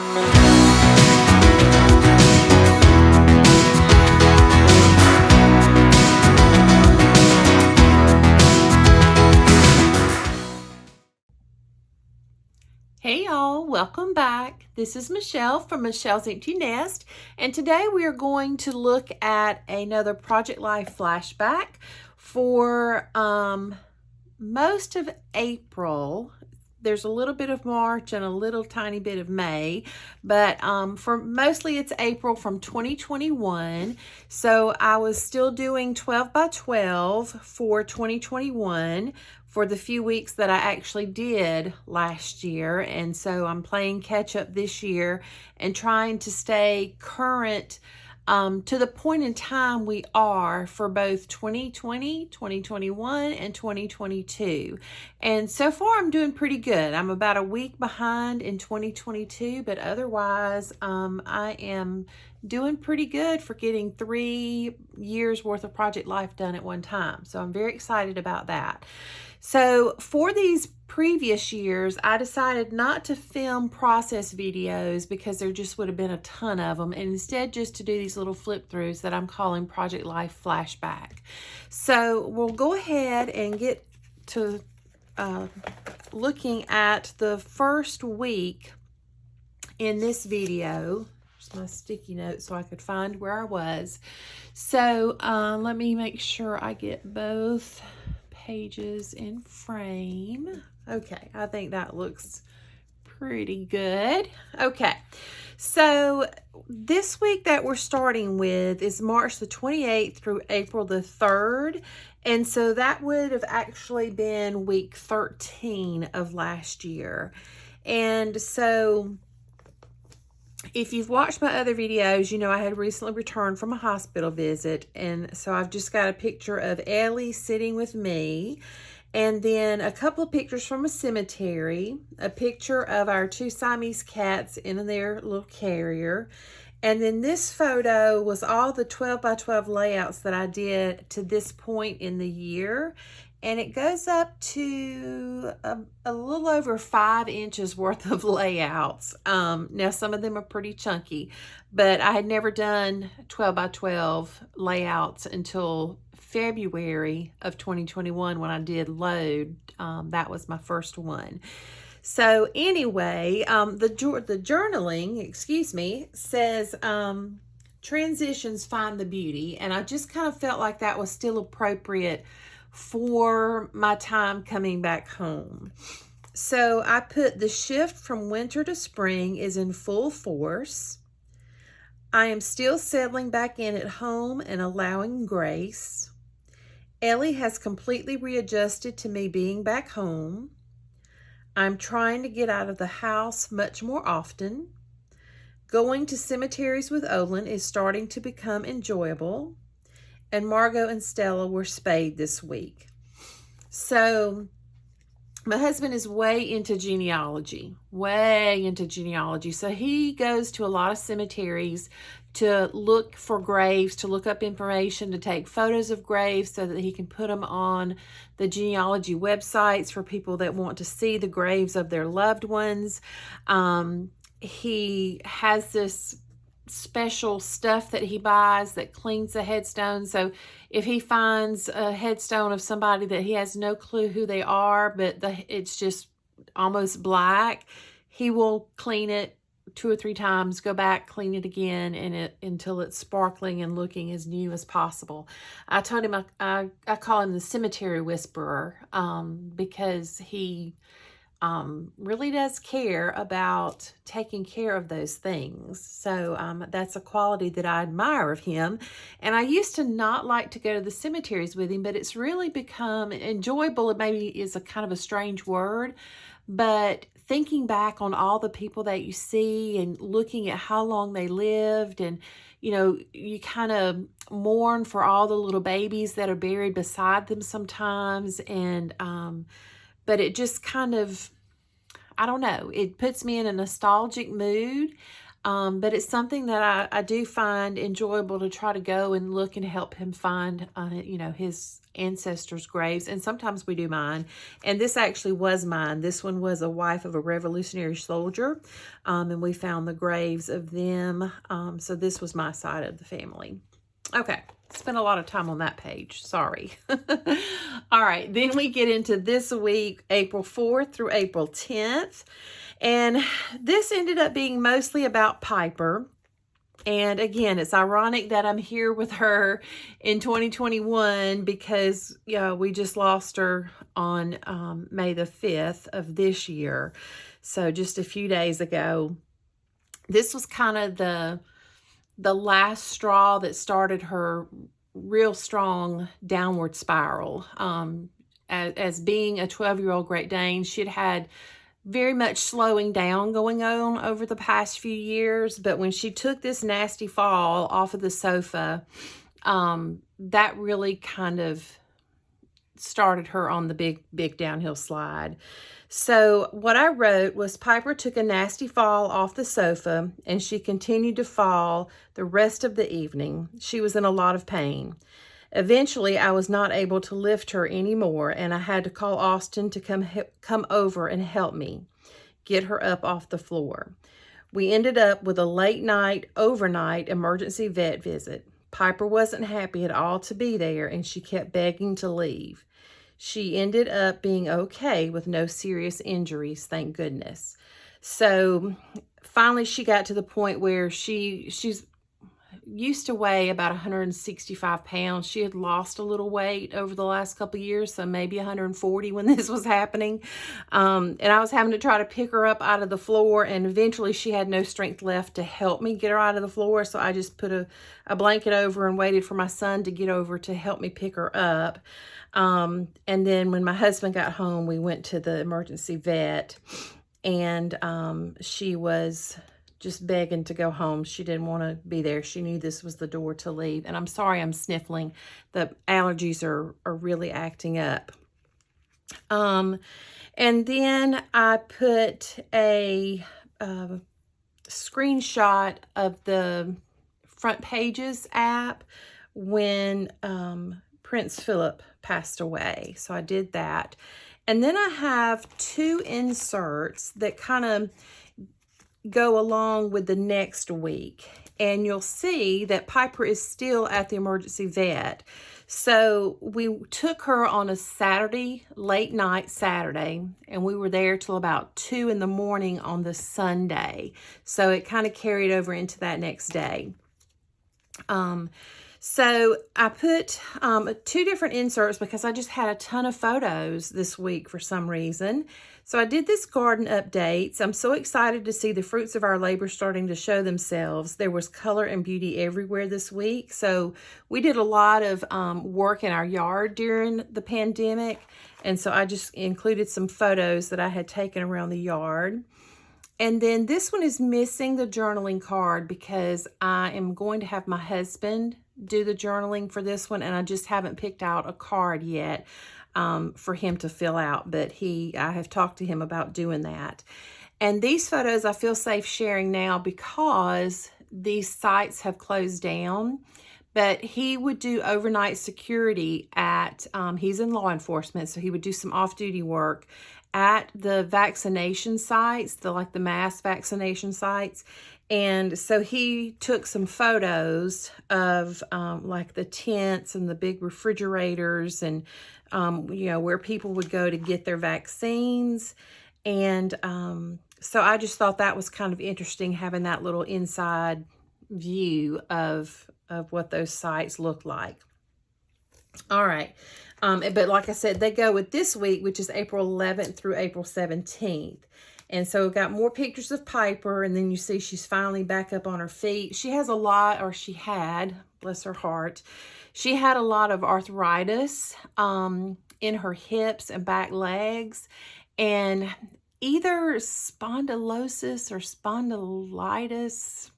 Hey y'all, welcome back. This is Michelle from Michelle's Empty Nest, and today we are going to look at another Project Life flashback for most of April. There's a little bit of March and a little tiny bit of May, but for mostly it's April from 2021. So I was still doing 12 by 12 for 2021 for the few weeks that I actually did last year. And so I'm playing catch up this year and trying to stay current to the point in time we are for both 2020, 2021, and 2022. And so far I'm doing pretty good. I'm about a week behind in 2022, but otherwise I am doing pretty good for getting 3 years worth of Project Life done at one time. So I'm very excited about that. So for these previous years, I decided not to film process videos because there just would have been a ton of them, and instead just to do these little flip throughs that I'm calling Project Life Flashback. So we'll go ahead and get to looking at the first week in this video. There's my sticky note so I could find where I was. So let me make sure I get both pages in frame. Okay, I think that looks pretty good. Okay, so this week that we're starting with is March the 28th through April the 3rd. And so that would have actually been week 13 of last year. And so if you've watched my other videos, you know I had recently returned from a hospital visit, and so I've just got a picture of Ellie sitting with me, and then a couple of pictures from a cemetery, a picture of our 2 Siamese cats in their little carrier, and then this photo was all the 12 by 12 layouts that I did to this point in the year. And it goes up to a little over 5 inches worth of layouts. Now, some of them are pretty chunky, but I had never done 12 by 12 layouts until February of 2021 when I did load. That was my first one. So anyway, the journaling, excuse me, says transitions find the beauty. And I just kind of felt like that was still appropriate for my time coming back home. So I put the shift from winter to spring is in full force. I am still settling back in at home and allowing grace. Ellie has completely readjusted to me being back home. I'm trying to get out of the house much more often. Going to cemeteries with Olin is starting to become enjoyable. And Margot and Stella were spayed this week. So my husband is way into genealogy. So he goes to a lot of cemeteries to look for graves, to look up information, to take photos of graves so that he can put them on the genealogy websites for people that want to see the graves of their loved ones. He has this special stuff that he buys that cleans the headstone. So if he finds a headstone of somebody that he has no clue who they are, but it's just almost black, he will clean it 2 or 3 times, go back, clean it again, and until it's sparkling and looking as new as possible. I told him I call him the cemetery whisperer because he really does care about taking care of those things. So that's a quality that I admire of him. And I used to not like to go to the cemeteries with him, but it's really become enjoyable. It maybe is a kind of a strange word, but thinking back on all the people that you see and looking at how long they lived, and you know, you kind of mourn for all the little babies that are buried beside them sometimes. And but it just kind of, I don't know, it puts me in a nostalgic mood. But it's something that I do find enjoyable to try to go and look and help him find, his ancestors' graves. And sometimes we do mine. And this actually was mine. This one was a wife of a Revolutionary soldier. And we found the graves of them. So this was my side of the family. Okay. Spent a lot of time on that page. Sorry. All right. Then we get into this week, April 4th through April 10th. And this ended up being mostly about Piper. And again, it's ironic that I'm here with her in 2021 because, we just lost her on May the 5th of this year. So just a few days ago. This was kind of the last straw that started her real strong downward spiral. As being a 12-year-old Great Dane, she'd had very much slowing down going on over the past few years. But when she took this nasty fall off of the sofa, that really kind of started her on the big downhill slide. So what I wrote was Piper took a nasty fall off the sofa and she continued to fall the rest of the evening. She was in a lot of pain. Eventually, I was not able to lift her anymore, and I had to call Austin to come over and help me get her up off the floor. We ended up with a late night, overnight emergency vet visit. Piper wasn't happy at all to be there, and she kept begging to leave. She ended up being okay with no serious injuries, thank goodness. So finally, she got to the point where she's used to weigh about 165 pounds. She had lost a little weight over the last couple of years, so maybe 140 when this was happening. And I was having to try to pick her up out of the floor, and eventually she had no strength left to help me get her out of the floor, so I just put a blanket over and waited for my son to get over to help me pick her up. And then when my husband got home, we went to the emergency vet, and she was just begging to go home. She didn't want to be there. She knew this was the door to leave. And I'm sorry I'm sniffling. The allergies are really acting up. And then I put a screenshot of the Front Pages app when Prince Philip passed away. So I did that. And then I have two inserts that kind of go along with the next week. And you'll see that Piper is still at the emergency vet. So we took her on a Saturday, late night Saturday, and we were there till about 2 in the morning on the Sunday. So it kind of carried over into that next day. So I put two different inserts because I just had a ton of photos this week for some reason. So I did this garden updates. I'm so excited to see the fruits of our labor starting to show themselves. There was color and beauty everywhere this week. So we did a lot of work in our yard during the pandemic. And so I just included some photos that I had taken around the yard. And then this one is missing the journaling card because I am going to have my husband do the journaling for this one, and I just haven't picked out a card yet for him to fill out, but I have talked to him about doing that. And these photos I feel safe sharing now because these sites have closed down, but he would do overnight security at, he's in law enforcement, so he would do some off-duty work at the vaccination sites, the mass vaccination sites. And so he took some photos of like the tents and the big refrigerators and, where people would go to get their vaccines. And so I just thought that was kind of interesting, having that little inside view of what those sites look like. All right. But like I said, they go with this week, which is April 11th through April 17th. And so we've got more pictures of Piper, and then you see she's finally back up on her feet. She has a lot, or she had, bless her heart, she had a lot of arthritis in her hips and back legs, and either spondylosis or spondylitis,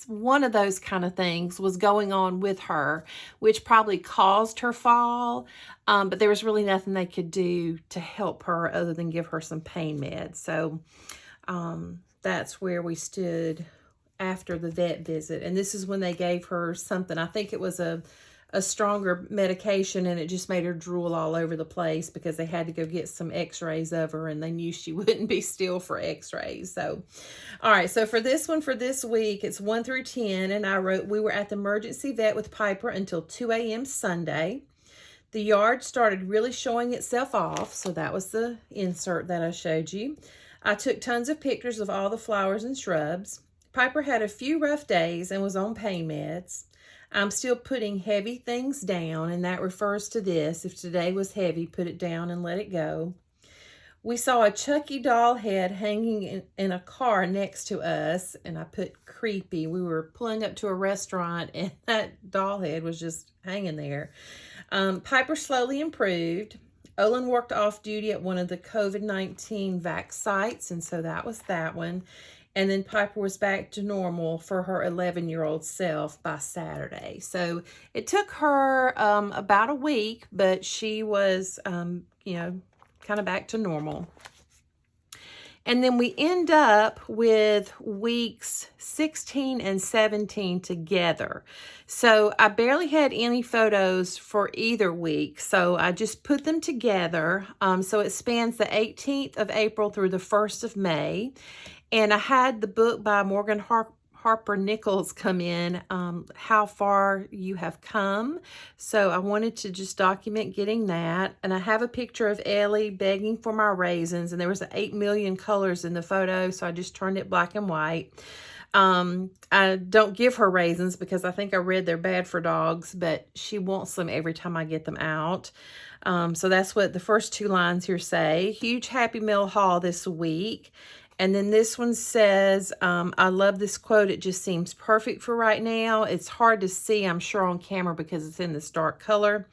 one of those kind of things was going on with her, which probably caused her fall. But there was really nothing they could do to help her other than give her some pain meds. So that's where we stood after the vet visit. And this is when they gave her something. I think it was a stronger medication, and it just made her drool all over the place because they had to go get some x-rays of her, and they knew she wouldn't be still for x-rays. So, all right, so for this one for this week, it's 1 through 10, and I wrote, we were at the emergency vet with Piper until 2 a.m. Sunday. The yard started really showing itself off, so that was the insert that I showed you. I took tons of pictures of all the flowers and shrubs. Piper had a few rough days and was on pain meds. I'm still putting heavy things down, and that refers to this. If today was heavy, put it down and let it go. We saw a Chucky doll head hanging in a car next to us, and I put creepy. We were pulling up to a restaurant, and that doll head was just hanging there. Piper slowly improved. Olin worked off duty at one of the COVID-19 vac sites, and so that was that one. And then Piper was back to normal for her 11-year-old self by Saturday. So it took her about a week, but she was, you know, kind of back to normal. And then we end up with weeks 16 and 17 together. So I barely had any photos for either week, so I just put them together. So it spans the 18th of April through the 1st of May. And I had the book by Morgan Harper Nichols come in, How Far You Have Come. So I wanted to just document getting that. And I have a picture of Ellie begging for my raisins. And there was 8 million colors in the photo, so I just turned it black and white. I don't give her raisins because I think I read they're bad for dogs, but she wants them every time I get them out. So that's what the first 2 lines here say. Huge Happy Meal haul this week. And then this one says, I love this quote. It just seems perfect for right now. It's hard to see, I'm sure, on camera because it's in this dark color.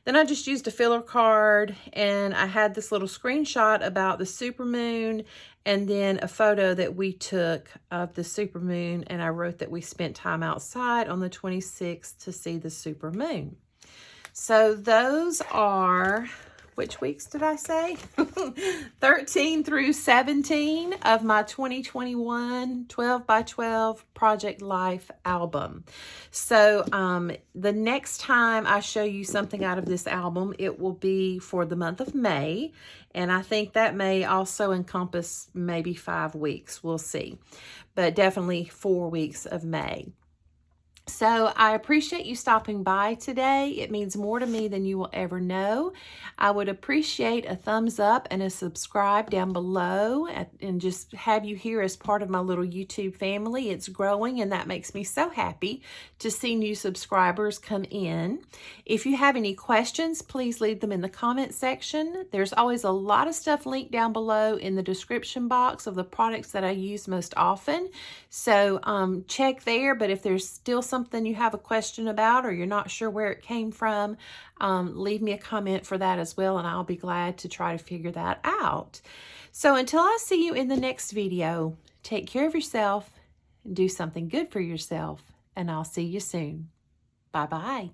Then I just used a filler card, and I had this little screenshot about the supermoon, and then a photo that we took of the supermoon, and I wrote that we spent time outside on the 26th to see the supermoon. So those are, which weeks did I say? 13 through 17 of my 2021 12 by 12 Project Life album. So the next time I show you something out of this album, it will be for the month of May. And I think that may also encompass maybe 5 weeks. We'll see. But definitely 4 weeks of May. So I appreciate you stopping by today. It means more to me than you will ever know. I would appreciate a thumbs up and a subscribe down below, and just have you here as part of my little YouTube family. It's growing, and that makes me so happy to see new subscribers come in. If you have any questions, please leave them in the comment section. There's always a lot of stuff linked down below in the description box of the products that I use most often. So check there, but if there's still something you have a question about, or you're not sure where it came from, leave me a comment for that as well, and I'll be glad to try to figure that out. So until I see you in the next video, take care of yourself and do something good for yourself, and I'll see you soon. Bye-bye.